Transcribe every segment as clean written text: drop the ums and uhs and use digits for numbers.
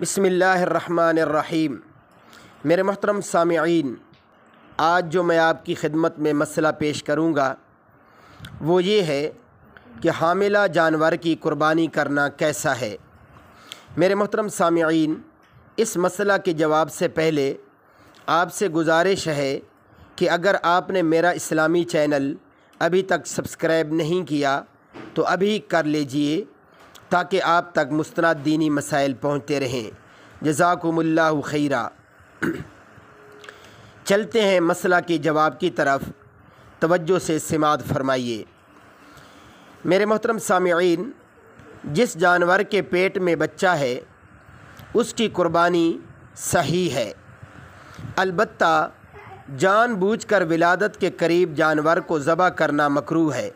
بسم اللہ الرحمن الرحیم۔ میرے محترم سامعین، آج جو میں آپ کی خدمت میں مسئلہ پیش کروں گا وہ یہ ہے کہ حاملہ جانور کی قربانی کرنا کیسا ہے۔ میرے محترم سامعین، اس مسئلہ کے جواب سے پہلے آپ سے گزارش ہے کہ اگر آپ نے میرا اسلامی چینل ابھی تک سبسکرائب نہیں کیا تو ابھی کر لیجئے تاکہ آپ تک مستند دینی مسائل پہنچتے رہیں۔ جزاکم اللہ خیرا۔ چلتے ہیں مسئلہ کے جواب کی طرف، توجہ سے سماعت فرمائیے۔ میرے محترم سامعین، جس جانور کے پیٹ میں بچہ ہے اس کی قربانی صحیح ہے، البتہ جان بوجھ کر ولادت کے قریب جانور کو ذبح کرنا مکروہ ہے۔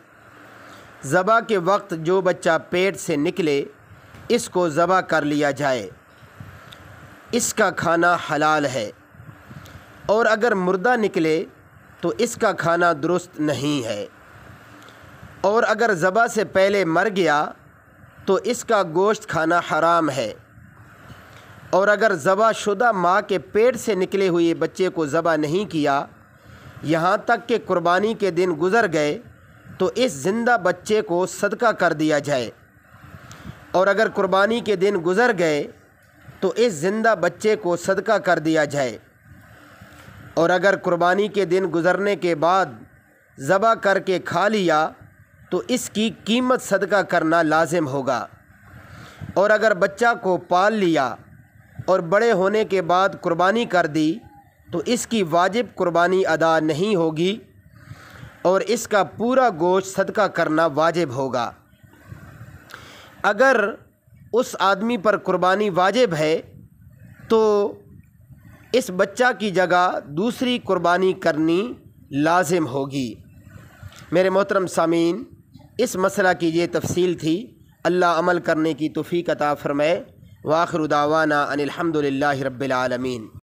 ذبح کے وقت جو بچہ پیٹ سے نکلے اس کو ذبح کر لیا جائے، اس کا کھانا حلال ہے، اور اگر مردہ نکلے تو اس کا کھانا درست نہیں ہے، اور اگر ذبح سے پہلے مر گیا تو اس کا گوشت کھانا حرام ہے، اور اگر ذبح شدہ ماں کے پیٹ سے نکلے ہوئے بچے کو ذبح نہیں کیا یہاں تک کہ قربانی کے دن گزر گئے تو اس زندہ بچے کو صدقہ کر دیا جائے، اور اگر قربانی کے دن گزر گئے تو اس زندہ بچے کو صدقہ کر دیا جائے، اور اگر قربانی کے دن گزرنے کے بعد ذبح کر کے کھا لیا تو اس کی قیمت صدقہ کرنا لازم ہوگا، اور اگر بچہ کو پال لیا اور بڑے ہونے کے بعد قربانی کر دی تو اس کی واجب قربانی ادا نہیں ہوگی، اور اس کا پورا گوشت صدقہ کرنا واجب ہوگا۔ اگر اس آدمی پر قربانی واجب ہے تو اس بچہ کی جگہ دوسری قربانی کرنی لازم ہوگی۔ میرے محترم سامعین، اس مسئلہ کی یہ تفصیل تھی۔ اللہ عمل کرنے کی توفیق عطا فرمائے۔ وآخر دعوانا ان الحمد للہ رب العالمین۔